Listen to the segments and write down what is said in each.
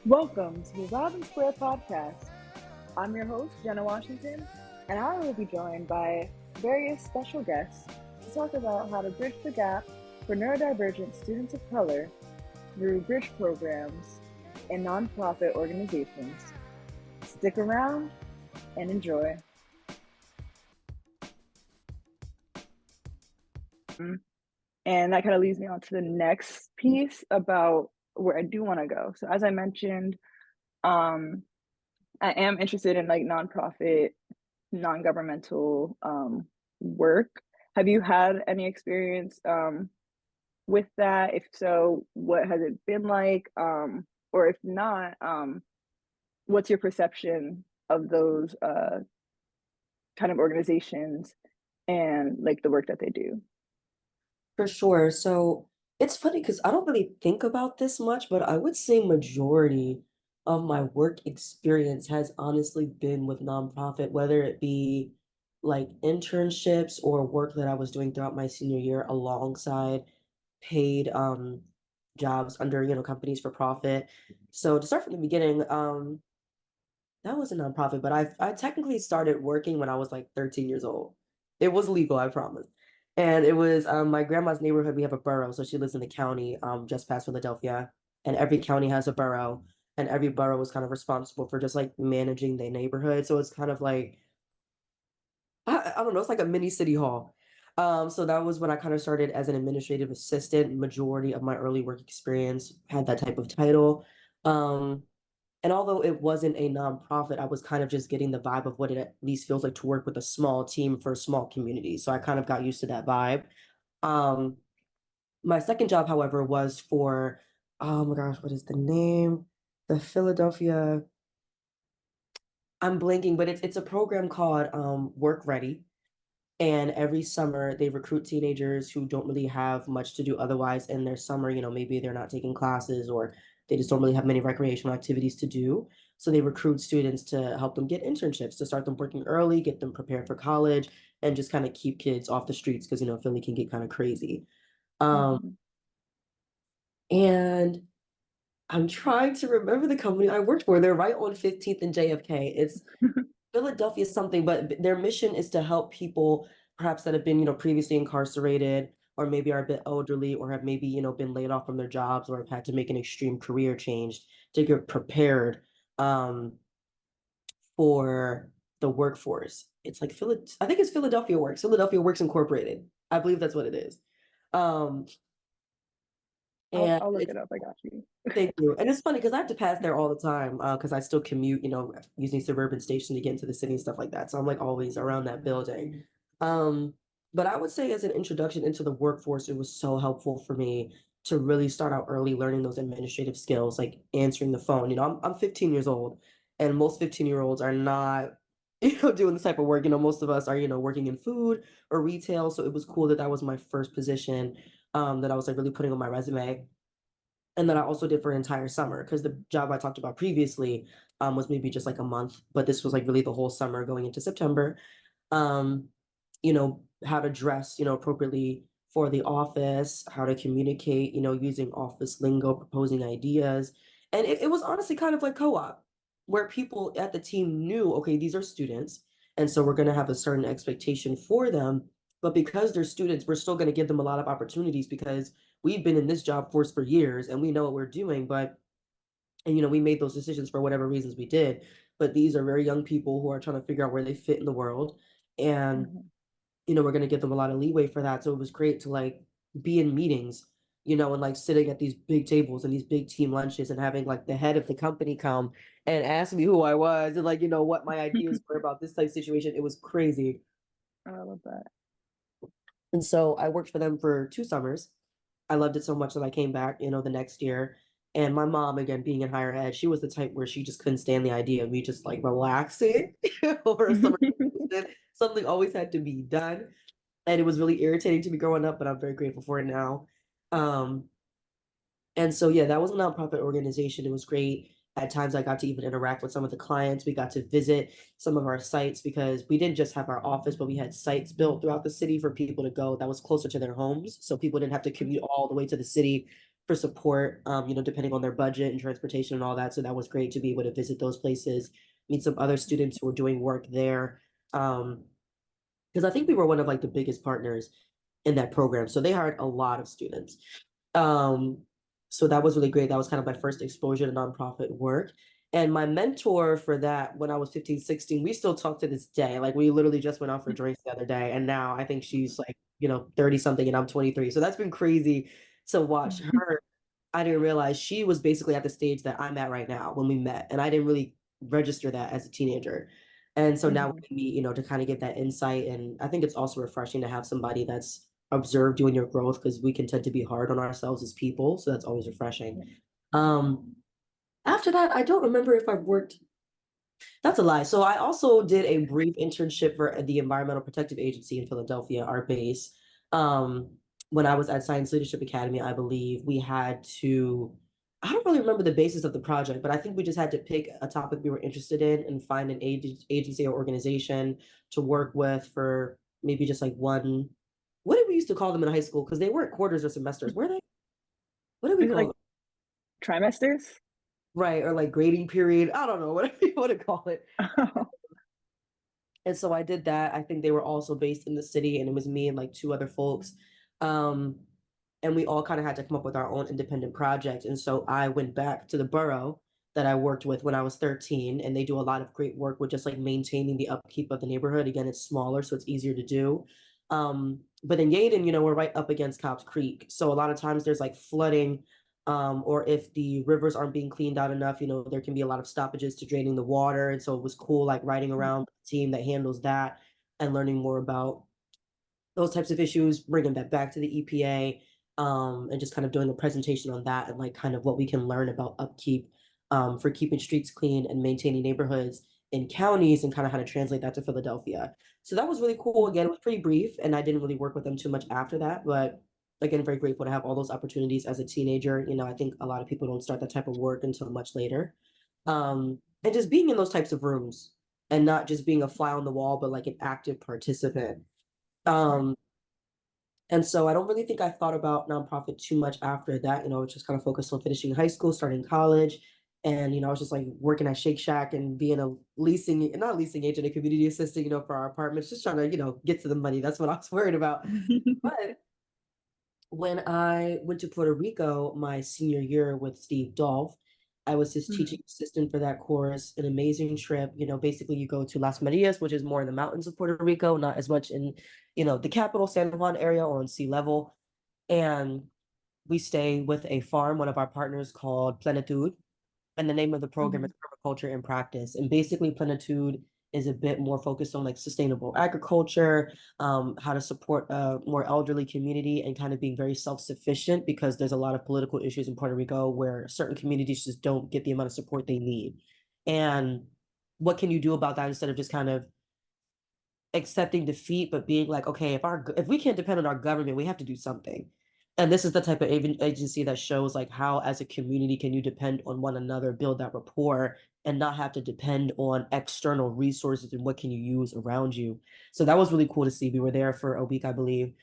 Welcome to the Robin Square podcast. I'm your host, Jenna Washington, and I will be joined by various special guests to talk about how to bridge the gap for neurodivergent students of color through bridge programs and nonprofit organizations. Stick around and enjoy. And that kind of leads me on to the next piece about where I do want to go. So, as I mentioned, um, I am interested in like nonprofit, non-governmental work. Have you had any experience with that? If so, what has it been like? Or if not, what's your perception of those kind of organizations and like the work that they do? For sure. So it's funny because I don't really think about this much, but I would say majority of my work experience has honestly been with nonprofit, whether it be like internships or work that I was doing throughout my senior year alongside paid jobs under, companies for profit. So to start from the beginning, that was a nonprofit, but I technically started working when I was like 13 years old. It was legal, I promise. And it was my grandma's neighborhood. We have a borough, so she lives in the county just past Philadelphia, and every county has a borough, and every borough is kind of responsible for just like managing their neighborhood. So it's kind of like I don't know, it's like a mini city hall. So that was when I kind of started as an administrative assistant. Majority of my early work experience had that type of title. Um, and although it wasn't a nonprofit, I was kind of just getting the vibe of what it at least feels like to work with a small team for a small community. So I kind of got used to that vibe. Um, my second job, however, was for, oh my gosh, what is the name? The Philadelphia, I'm blanking, but it's a program called Work Ready. And every summer they recruit teenagers who don't really have much to do otherwise in their summer. Maybe they're not taking classes or they just don't really have many recreational activities to do. So they recruit students to help them get internships, to start them working early, get them prepared for college, and just kind of keep kids off the streets because Philly can get kind of crazy. Um, Mhm. and I'm trying to remember the company I worked for. They're right on 15th and JFK. It's Philadelphia is something, but their mission is to help people perhaps that have been, previously incarcerated or maybe are a bit elderly or have maybe, been laid off from their jobs or have had to make an extreme career change to get prepared for the workforce. It's like I think it's Philadelphia Works Incorporated. I believe that's what it is. Um, and I'll look it's it up. I got you. Thank you. And it's funny because I have to pass there all the time because I still commute, using suburban station to get into the city and stuff like that. So I'm like always around that building. Um, but I would say as an introduction into the workforce, it was so helpful for me to really start out early learning those administrative skills, like answering the phone. I'm 15 years old, and most 15-year-olds are not, doing this type of work. Most of us are, working in food or retail. So it was cool that that was my first position that I was like really putting on my resume and then I also did for an entire summer because the job I talked about previously was maybe just like a month, but this was like really the whole summer going into September. Um, how to dress, appropriately for the office, how to communicate, using office lingo, proposing ideas. And it was honestly kind of like co-op, where people at the team knew, okay, these are students, and so we're going to have a certain expectation for them. But because they're students, we're still going to give them a lot of opportunities because we've been in this job force for years and we know what we're doing. And we made those decisions for whatever reasons we did. But these are very young people who are trying to figure out where they fit in the world. And Mhm. we're going to give them a lot of leeway for that. So it was great to like be in meetings, and like sitting at these big tables and these big team lunches and having like the head of the company come and ask me who I was and like, what my ideas were about this type of situation. It was crazy. I love that. And so I worked for them for 2 summers. I loved it so much that I came back, the next year. And my mom, again, being in higher ed, she was the type where she just couldn't stand the idea of me just like relaxing over a summer vacation. Something always had to be done. And it was really irritating to me growing up, but I'm very grateful for it now. Um, and so, yeah, that was a nonprofit organization. It was great. At times, I got to even interact with some of the clients. We got to visit some of our sites because we didn't just have our office, but we had sites built throughout the city for people to go that was closer to their homes. So people didn't have to commute all the way to the city for support, depending on their budget and transportation and all that. So that was great to be able to visit those places, meet some other students who were doing work there. Because I think we were one of like the biggest partners in that program. So they hired a lot of students. Um, so that was really great. That was kind of my first exposure to nonprofit work. And my mentor for that when I was 15, 16, we still talk to this day. Like we literally just went out for drinks the other day. And now I think she's like, 30 something and I'm 23. So that's been crazy to watch her. I didn't realize she was basically at the stage that I'm at right now when we met. And I didn't really register that as a teenager. And so now Mhm. we meet, to kind of get that insight. And I think it's also refreshing to have somebody that's observed you in your growth because we can tend to be hard on ourselves as people. So that's always refreshing. Um, After that, I don't remember if I've worked. That's a lie. So I also did a brief internship for the Environmental Protective Agency in Philadelphia, our base. Um, when I was at Science Leadership Academy, I believe we had to, I don't really remember the basis of the project, but I think we just had to pick a topic we were interested in and find an agency or organization to work with for maybe just like one, what did we used to call them in high school? Because they weren't quarters or semesters, were they? What did we Is it call like them? trimesters? Right, or like grading period. I don't know, whatever you want to call it. And so I did that. I think they were also based in the city, and it was me and like two other folks. Um, and we all kind of had to come up with our own independent project. And so I went back to the borough that I worked with when I was 13, and they do a lot of great work with just like maintaining the upkeep of the neighborhood. Again, it's smaller, so it's easier to do. But in Yaden, we're right up against Cobb's Creek. So a lot of times there's like flooding, or if the rivers aren't being cleaned out enough, there can be a lot of stoppages to draining the water. And so it was cool, like riding around with the team that handles that and learning more about those types of issues, bringing that back to the EPA, and just kind of doing a presentation on that and like kind of what we can learn about upkeep, for keeping streets clean and maintaining neighborhoods in counties and kind of how to translate that to Philadelphia. So that was really cool. Again, it was pretty brief and I didn't really work with them too much after that, but again, very grateful to have all those opportunities as a teenager. I think a lot of people don't start that type of work until much later. And just being in those types of rooms and not just being a fly on the wall, but like an active participant. Um, and so I don't really think I thought about nonprofit too much after that. Just kind of focused on finishing high school, starting college. And, I was just like working at Shake Shack and being a leasing, not leasing agent, a community assistant, for our apartments, just trying to, get to the money. That's what I was worried about. But when I went to Puerto Rico my senior year with Steve Dolph, I was his teaching Mhm. assistant for that course, an amazing trip. Basically you go to Las Marias, which is more in the mountains of Puerto Rico, not as much in, the capital, San Juan area or on sea level. And we stay with a farm, one of our partners called Plenitude, and the name of the program is Mhm. Permaculture in Practice. And basically, Plenitude is a bit more focused on like sustainable agriculture, how to support a more elderly community, and kind of being very self-sufficient because there's a lot of political issues in Puerto Rico where certain communities just don't get the amount of support they need. And what can you do about that instead of just kind of accepting defeat, but being like, okay, if we can't depend on our government, we have to do something. And this is the type of agency that shows like how, as a community, can you depend on one another, build that rapport, and not have to depend on external resources and what can you use around you. So that was really cool to see. We were there for a week, I believe,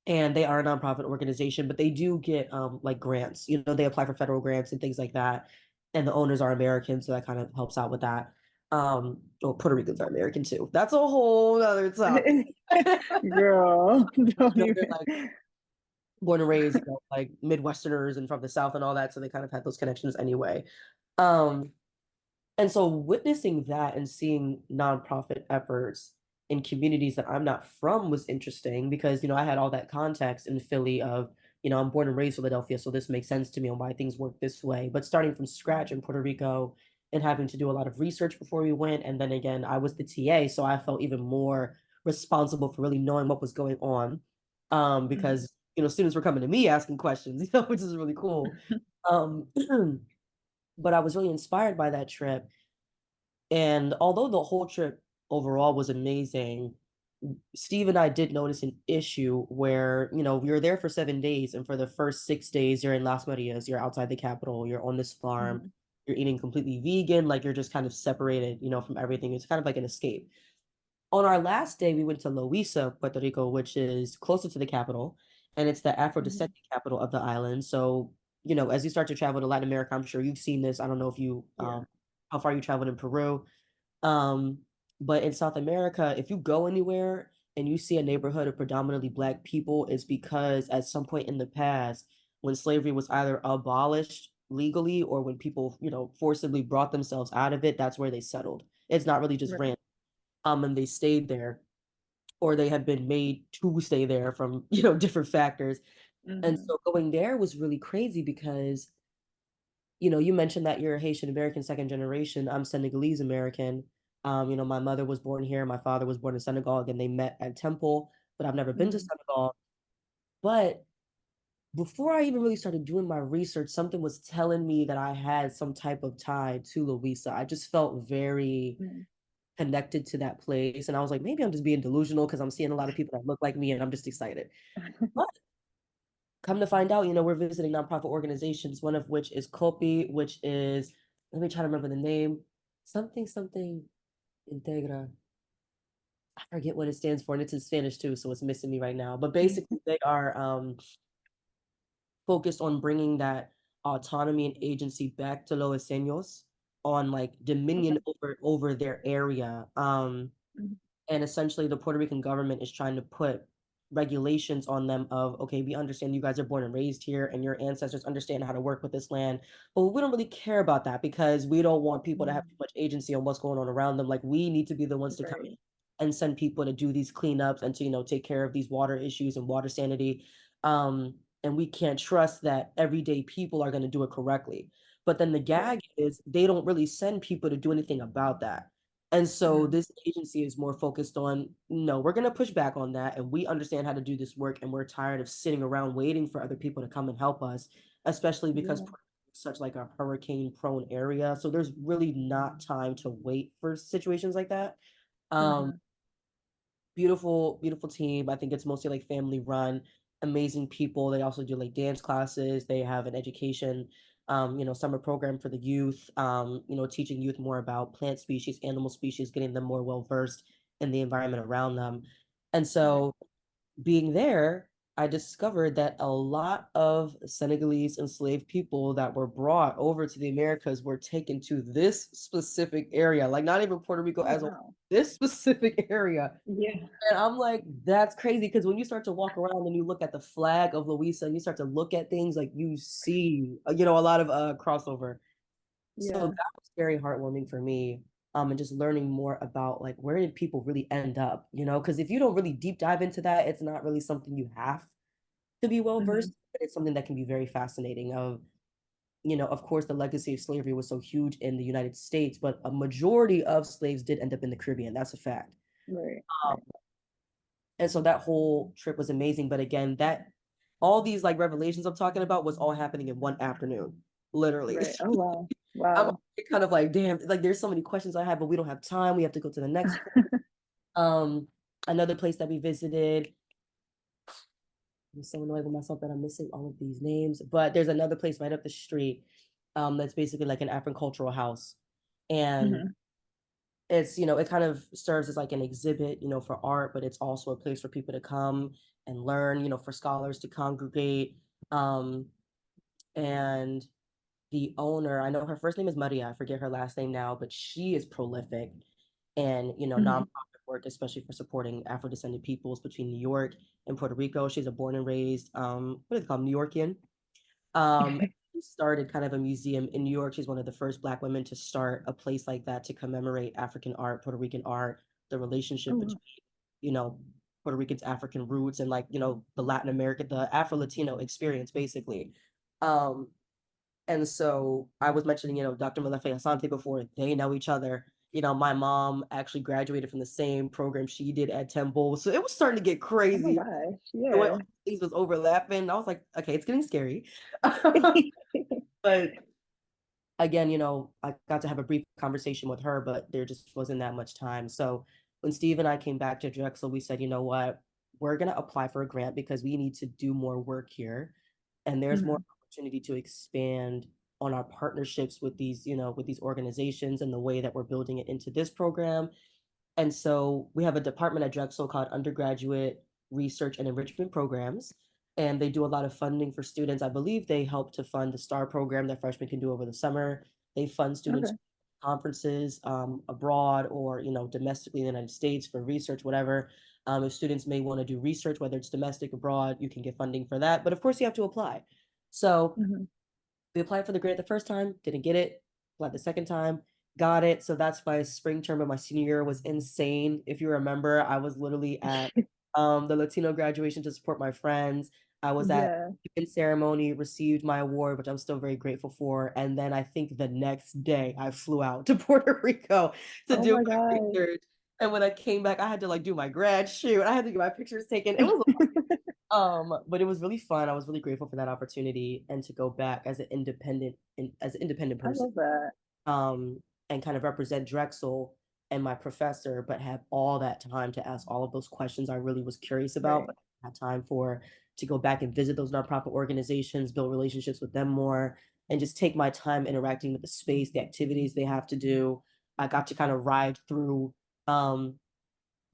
and they are a nonprofit organization, but they do get like grants. They apply for federal grants and things like that. And the owners are American, so that kind of helps out with that. Well, Puerto Ricans are American too. That's a whole other topic. Girl, don't They're even. like born and raised, like Midwesterners and from the South and all that, so they kind of had those connections anyway. Um, and so witnessing that and seeing nonprofit efforts in communities that I'm not from was interesting because, I had all that context in Philly of, I'm born and raised Philadelphia, so this makes sense to me on why things work this way. But starting from scratch in Puerto Rico and having to do a lot of research before we went, and then again, I was the TA, so I felt even more responsible for really knowing what was going on. Mhm. Because, students were coming to me asking questions, which is really cool. Um, but I was really inspired by that trip, and although the whole trip overall was amazing, Steve and I did notice an issue where, we were there for 7 days, and for the first 6 days, you're in Las Marias, you're outside the capital, you're on this farm, Mhm. you're eating completely vegan, like you're just kind of separated, from everything. It's kind of like an escape. On our last day, we went to Loíza, Puerto Rico, which is closer to the capital. and it's the Mhm. Afro-descendant capital of the island. So, as you start to travel to Latin America, I'm sure you've seen this. I don't know if you Yeah. how far you traveled in Peru. Um, but in South America, if you go anywhere and you see a neighborhood of predominantly Black people, it's because at some point in the past, when slavery was either abolished legally or when people, forcibly brought themselves out of it, that's where they settled. It's not really just Right. random. And they stayed there, or they have been made to stay there from, different factors. And Mhm. so going there was really crazy because you mentioned that you're Haitian American second generation. I'm Senegalese American. My mother was born here. My father was born in Senegal. Again, they met at Temple, but I've never been to Mhm. Senegal. But before I even really started doing my research, something was telling me that I had some type of tie to Louisa. I just felt very Mhm. connected to that place. And I was like, maybe I'm just being delusional because I'm seeing a lot of people that look like me and I'm just excited. But come to find out, we're visiting nonprofit organizations, one of which is COPI, which is, let me try to remember the name, something, something Integra. I forget what it stands for, and it's in Spanish too, so it's missing me right now. But basically, they are focused on bringing that autonomy and agency back to Los Seños on like Okay. dominion over their area. Mhm. And essentially, the Puerto Rican government is trying to put regulations on them of, okay, we understand you guys are born and raised here and your ancestors understand how to work with this land, but we don't really care about that because we don't want people to have too Mhm. much agency on what's going on around them. Like we need to be the ones to come Right. and send people to do these cleanups and to, take care of these water issues and water sanity. And we can't trust that everyday people are going to do it correctly. But then the Right. gag is they don't really send people to do anything about that. And so Mhm. this agency is more focused on, no, we're going to push back on that. And we understand how to do this work. And we're tired of sitting around waiting for other people to come and help us, especially because Yeah. Puerto Rico is such like a hurricane prone area. So there's really not time to wait for situations like that. Um, Mhm. Beautiful, beautiful team. I think it's mostly like family run, amazing people. They also do like dance classes. They have an education, summer program for the youth, teaching youth more about plant species, animal species, getting them more well versed in the environment around them. And Right. so being there, I discovered that a lot of Senegalese enslaved people that were brought over to the Americas were taken to this specific area, like not even Puerto Rico Oh as a wow. this specific area. Yeah. And I'm like, that's crazy because when you start to walk around and you look at the flag of Louisa and you start to look at things, like you see, a lot of crossover. So Yeah. that was very heartwarming for me. And just learning more about like where did people really end up, because if you don't really deep dive into that, it's not really something you have to be well Mhm. versed. But it's something that can be very fascinating. Of course, the legacy of slavery was so huge in the United States, but a majority of slaves did end up in the Caribbean. That's a fact. Right. Um, Right. And so that whole trip was amazing. But again, that all these like revelations I'm talking about was all happening in one afternoon, literally. Right. Oh wow. I'm Wow. kind of like, damn, like there's so many questions I have, but we don't have time. We have to go to the next one. Um, Another place that we visited. I'm so annoyed with myself that I'm missing all of these names, but there's another place right up the street, that's basically like an African cultural house. And Mhm. it's, it kind of serves as like an exhibit, for art, but it's also a place for people to come and learn, for scholars to congregate. Um, and the owner, I know her first name is Maria, I forget her last name now, but she is prolific and, Mhm. nonprofit work, especially for supporting Afro-descendant peoples between New York and Puerto Rico. She's a born and raised, what do they call them, New Yorkian. She started kind of a museum in New York. She's one of the first Black women to start a place like that to commemorate African art, Puerto Rican art, the Oh relationship between, wow. you know, Puerto Rican's African roots and like, the Latin America, the Afro-Latino experience, basically. Um, and so I was mentioning, Dr. Malefe Asante before, they know each other. My mom actually graduated from the same program she did at Temple. So it was starting to get Oh my crazy. gosh. The way all Yeah. these was overlapping. I was like, okay, it's getting scary. But again, I got to have a brief conversation with her, but there just wasn't that much time. So when Steve and I came back to Drexel, we said, you know what, we're going to apply for a grant because we need to do more work here. And there's more Mhm. opportunity to expand on our partnerships with these, with these organizations and the way that we're building it into this program. And so we have a department at Drexel called Undergraduate Research and Enrichment Programs. and they do a lot of funding for students. I believe they help to fund the STAR program that freshmen can do over the summer. They fund students Okay. conferences abroad or domestically in the United States for research, whatever. If students may want to do research, whether it's domestic abroad, you can get funding for that. But of course, you have to apply. So Mhm. we applied for the grant the first time, didn't get it. Applied the second time, got it. So that's my spring term of my senior year was insane. If you remember, I was literally at the Latino graduation to support my friends. I was at Yeah. in ceremony, received my award, which I'm still very grateful for. And then I think the next day I flew out to Puerto Rico to Oh do my my God. research. And when I came back, I had to like do my grad shoot. I had to get my pictures taken. It was but it was really fun. I was really grateful for that opportunity and to go back as an independent I person, love that. um, and kind of represent Drexel and my professor, but have all that time to ask all of those questions I really was curious about, Right. but had time for to go back and visit those nonprofit organizations, build relationships with them more, and just take my time interacting with the space, the activities they have to do. I got to kind of ride through um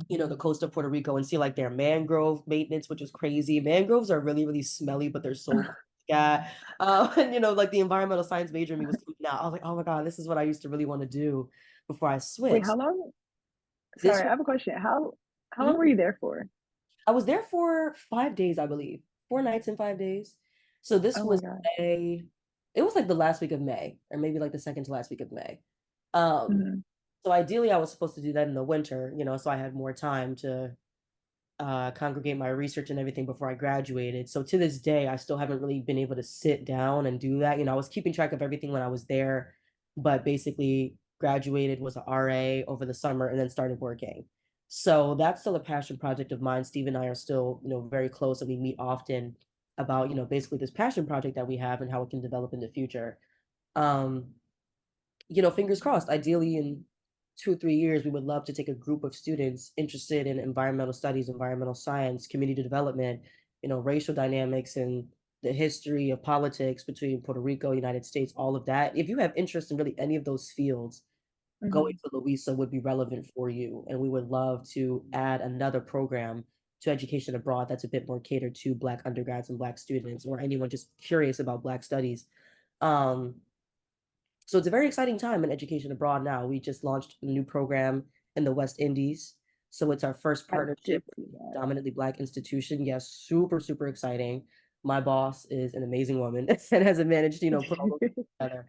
the coast of Puerto Rico and see like their mangrove maintenance, which was crazy. Mangroves are really, really smelly, but they're so cool. Yeah. And like the environmental science major in me was coming out. I was like, oh my God, this is what I used to really want to do before I Wait, switched. how long? This Sorry, I have a question. How long were Mhm. you there for? I was there for 5 days, I believe. 4 nights and 5 days. So this Oh my was God. a it was like the last week of May, or maybe like the second to last week of May. Um, Mhm. so ideally I was supposed to do that in the winter, so I had more time to congregate my research and everything before I graduated. So to this day, I still haven't really been able to sit down and do that. I was keeping track of everything when I was there, but basically graduated, was an RA over the summer, and then started working. So that's still a passion project of mine. Steve and I are still, very close, and we meet often about, basically this passion project that we have and how it can develop in the future. Um, fingers crossed, ideally in 2 or 3 years, we would love to take a group of students interested in environmental studies, environmental science, community development, racial dynamics and the history of politics between Puerto Rico, United States, all of that. If you have interest in really any of those fields, going Mhm. to Louisa would be relevant for you. And we would love to add another program to education abroad that's a bit more catered to Black undergrads and Black students or anyone just curious about Black studies. Um, so it's a very exciting time in education abroad now. We just launched a new program in the West Indies. So it's our first I partnership did with see a that. dominantly Black institution. Yes, super, super exciting. My boss is an amazing woman and has managed, put all those together.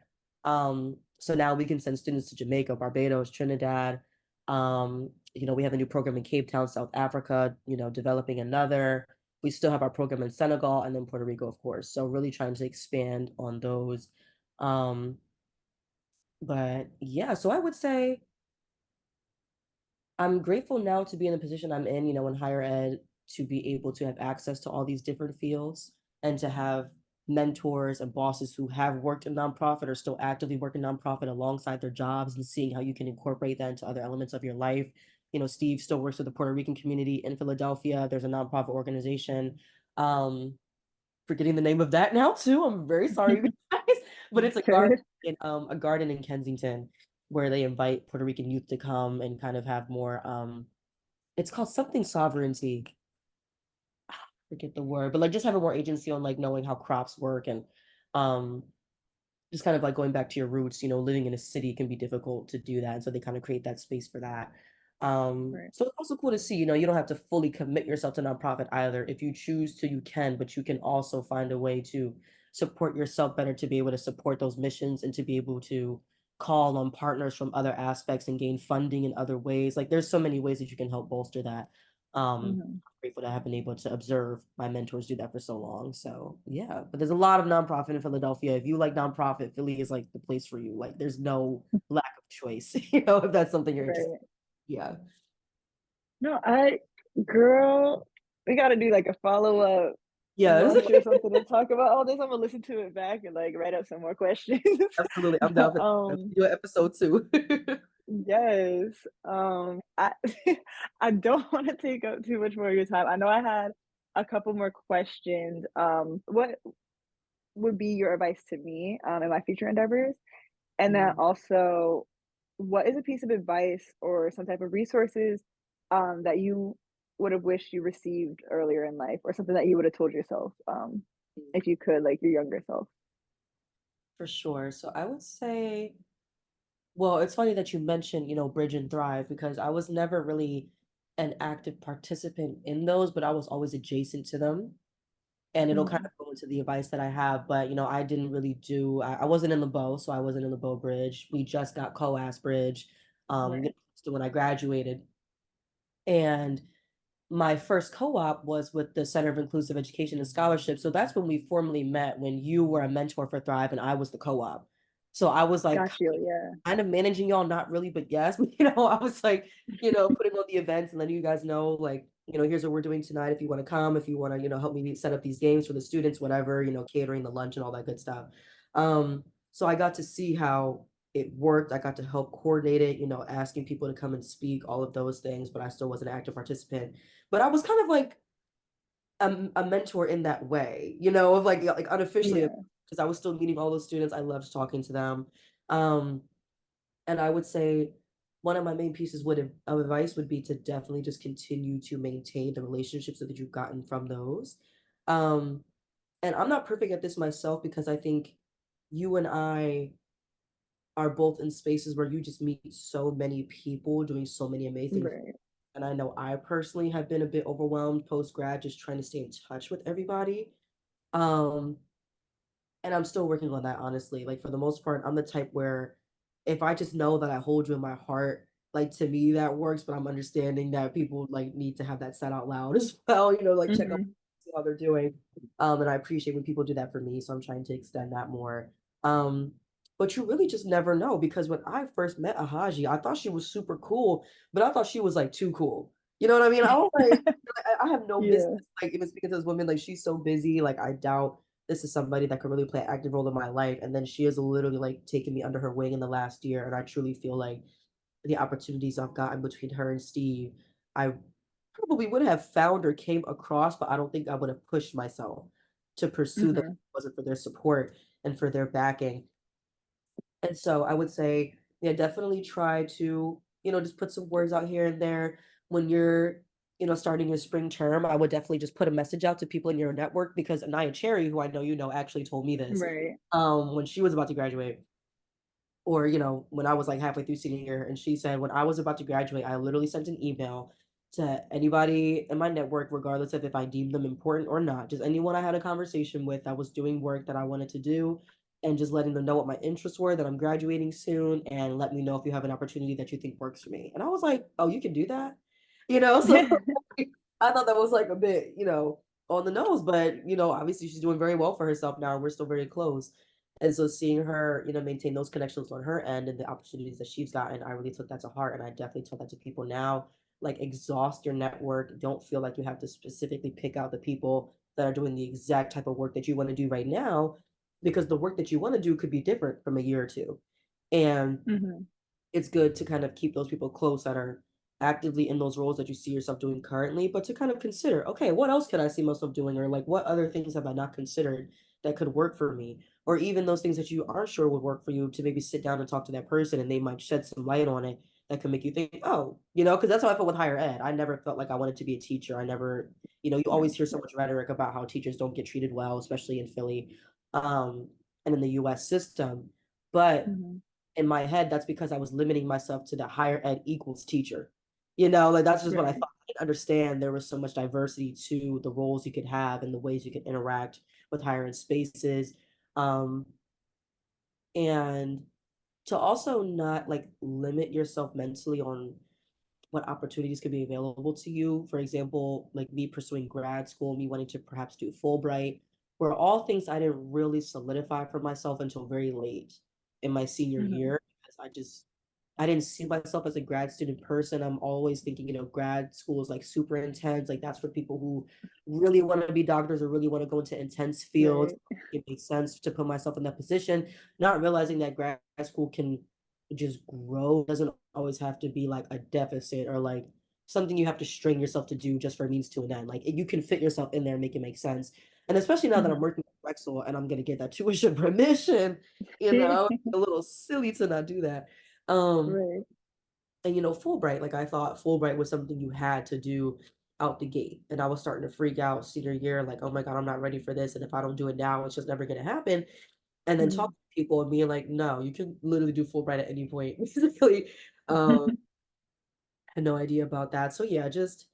So now we can send students to Jamaica, Barbados, Trinidad. We have a new program in Cape Town, South Africa, developing another. We still have our program in Senegal and then Puerto Rico, of course. So really trying to expand on those. Um, but yeah, so I would say I'm grateful now to be in the position I'm in, in higher ed, to be able to have access to all these different fields and to have mentors and bosses who have worked in nonprofit or still actively work in nonprofit alongside their jobs and seeing how you can incorporate that into other elements of your life. Steve still works with the Puerto Rican community in Philadelphia. There's a nonprofit organization. Um, Forgetting the name of that now too. I'm very sorry, you guys, but it's Good. a garden in Kensington where they invite Puerto Rican youth to come and kind of have more. It's called something sovereignty. Forget the word, but like just having more agency on like knowing how crops work and um just kind of like going back to your roots, living in a city can be difficult to do that. And so they kind of create that space for that. Right. So it's also cool to see, you don't have to fully commit yourself to nonprofit either. If you choose to, you can, but you can also find a way to support yourself better to be able to support those missions and to be able to call on partners from other aspects and gain funding in other ways. Like there's so many ways that you can help bolster that. Mhm. Grateful to have been able to observe my mentors do that for so long. So yeah, but there's a lot of nonprofit in Philadelphia. If you like nonprofit, Philly is like the place for you. Like there's no lack of choice, if that's something you're interested Right. in. Yeah. No, girl, we got to do like a follow-up Yes. lunch or something to talk about all this. I'm gonna listen to it back and like write up some more questions. Absolutely. I'm down for that. Um, Do an episode two. yes. I I don't want to take up too much more of your time. I know I had a couple more questions. What would be your advice to me in my future endeavors? And then Mhm. also, what is a piece of advice or some type of resources that you would have wished you received earlier in life, or something that you would have told yourself, if you could, like your younger self? For sure. So I would say, well, it's funny that you mentioned, Bridge and Thrive because I was never really an active participant in those, but I was always adjacent to them. And it'll kind Mhm. of go into the advice that I have, but I didn't really I wasn't in the bow, so I wasn't in the bow bridge. We just got COAS bridge, Right. so when I graduated. And my first co-op was with the Center of Inclusive Education and Scholarship. So that's when we formally met when you were a mentor for Thrive and I was the co-op. So I was like Got you, yeah. kind of managing y'all, not really, but yes. I was like, putting on the events and letting you guys know, like, here's what we're doing tonight. If you want to come, if you want to, help me set up these games for the students, whatever, catering the lunch and all that good stuff. So I got to see how it worked. I got to help coordinate it, asking people to come and speak, all of those things, but I still was an active participant. But I was kind of like a mentor in that way, of like unofficially, Yeah. because I was still meeting all those students. I loved talking to them. Um, and I would say one of my main pieces of advice would be to definitely just continue to maintain the relationships that you've gotten from those. Um, and I'm not perfect at this myself because I think you and I are both in spaces where you just meet so many people doing so many amazing things. Right. And I know I personally have been a bit overwhelmed post grad, just trying to stay in touch with everybody. Um, and I'm still working on that, honestly. Like for the most part, I'm the type where if I just know that I hold you in my heart, like to me that works, but I'm understanding that people like need to have that said out loud as well, like check up Mhm. see how they're doing. And I appreciate when people do that for me. So I'm trying to extend that more. But you really just never know because when I first met Ahaji, I thought she was super cool, but I thought she was like too cool. You know what I mean? I was like, I have no business Yeah. like even speaking to this woman, like she's so busy, like I doubt this is somebody that could really play an active role in my life. And then she has literally like taken me under her wing in the last year. And I truly feel like the opportunities I've gotten between her and Steve, I probably would have found or came across, but I don't think I would have pushed myself to pursue them if Mhm. it wasn't for their support and for their backing. And so I would say, yeah, definitely try to, just put some words out here and there when you're, starting your spring term. I would definitely just put a message out to people in your network because Anaya Cherry, who I know actually told me this Right. when she was about to graduate or when I was like halfway through senior year, and she said when I was about to graduate I literally sent an email to anybody in my network regardless of if I deemed them important or not, just anyone I had a conversation with that was doing work that I wanted to do, and just letting them know what my interests were, that I'm graduating soon, and let me know if you have an opportunity that you think works for me. And I was like, oh, you can do that, so I thought that was like a bit, on the nose, but obviously she's doing very well for herself now, and we're still very close. And so seeing her, maintain those connections on her end and the opportunities that she's gotten, I really took that to heart. And I definitely tell that to people now. Like exhaust your network. Don't feel like you have to specifically pick out the people that are doing the exact type of work that you want to do right now, because the work that you want to do could be different from a year or two. And Mhm. it's good to kind of keep those people close that are actively in those roles that you see yourself doing currently, but to kind of consider, okay, what else could I see myself doing? Or like, what other things have I not considered that could work for me? Or even those things that you aren't sure would work for you, to maybe sit down and talk to that person and they might shed some light on it that can make you think, oh, because that's how I felt with higher ed. I never felt like I wanted to be a teacher. I never, you always No. hear so Right. much rhetoric about how teachers don't get treated well, especially in Philly, um, and in the US system. But Mhm. in my head, that's because I was limiting myself to the higher ed equals teacher. Like that's just what I Right. thought. I didn't understand there was so much diversity to the roles you could have and the ways you could interact with higher ed spaces. Um, and to also not like limit yourself mentally on what opportunities could be available to you. For example, like me pursuing grad school, me wanting to perhaps do Fulbright, were all things I didn't really solidify for myself until very late in my senior Mhm. year because I didn't see myself as a grad student person. I'm always thinking, grad school is like super intense. Like that's for people who really want to be doctors or really want to go into intense fields. Right. It makes sense to put myself in that position, not realizing that grad school can just grow. It doesn't always have to be like a deficit or like something you have to strain yourself to do just for means to an end. Like you can fit yourself in there and make it make sense. And especially now that I'm Mhm. working with Drexel and I'm gonna get that tuition permission, a little silly to not do that. Um, Right. and Fulbright, like I thought Fulbright was something you had to do. out the gate. And I was starting to freak out senior year, like, oh my God, I'm not ready for this. And if I don't do it now, it's just never going to happen. And then talking Mhm. to people and being like, no, you can literally do Fulbright at any point. Basically, um, had no idea about that. So yeah, just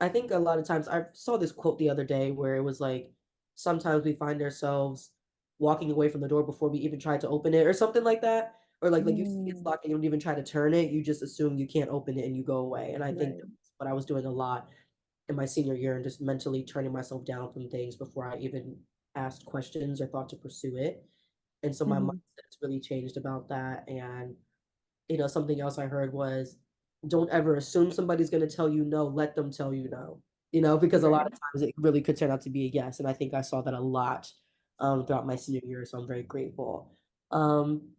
I think a lot of times I saw this quote the other day where it was like, sometimes we find ourselves walking away from the door before we even try to open it or something like that. Or like you see it's Mm, locked and you don't even try to turn it, you just assume you can't open it and you go away. And I think right. that's what I was doing a lot in my senior year and just mentally turning myself down from things before I even asked questions or thought to pursue it. And so my Mhm. mindset's really changed about that. And something else I heard was don't ever assume somebody's going to tell you no, let them tell you no. Because a lot Right. of times it really could turn out to be a yes. And I think I saw that a lot throughout my senior year. So I'm very grateful. Um,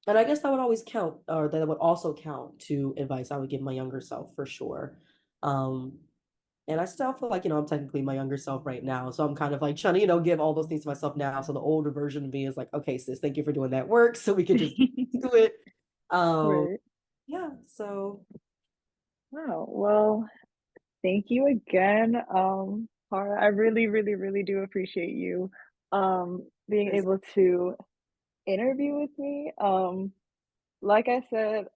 and I guess that would always count, or that would also count to advice I would give my younger self for sure. Um, and I still feel like, I'm technically my younger self right now. So I'm kind of like trying to, give all those things to myself now. So the older version of me is like, okay, sis, thank you for doing that work. So we could just do it. Um, Right. yeah, so Wow. Well, thank you again, Cara. I really, really, really do appreciate you being it's able to interview with me. Like I said,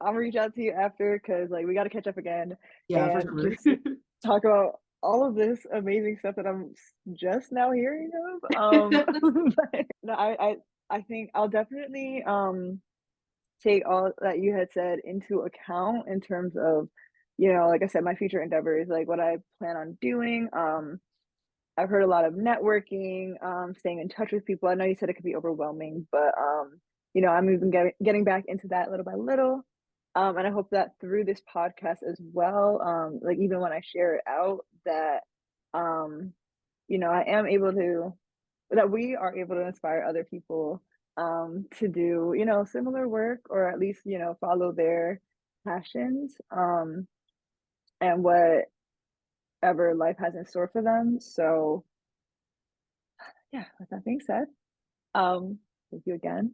I'm gonna reach out to you after because like we gotta catch up again yeah, for and sure. just talk about all of this amazing stuff that I'm just now hearing of. But no, I think I'll definitely take all that you had said into account in terms of, like I said, my future endeavors, like what I plan on doing. I've heard a lot of networking, staying in touch with people. I know you said it could be overwhelming, but I'm even getting back into that little by little. And I hope that through this podcast as well, like even when I share it out, that um, I am able to that we are able to inspire other people to do, similar work or at least, follow their passions and whatever life has in store for them. So yeah, with that being said, thank you again.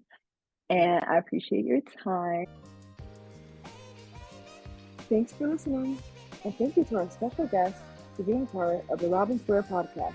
And I appreciate your time. Thanks for listening. And thank you to our special guest for being part of the Robin Square podcast.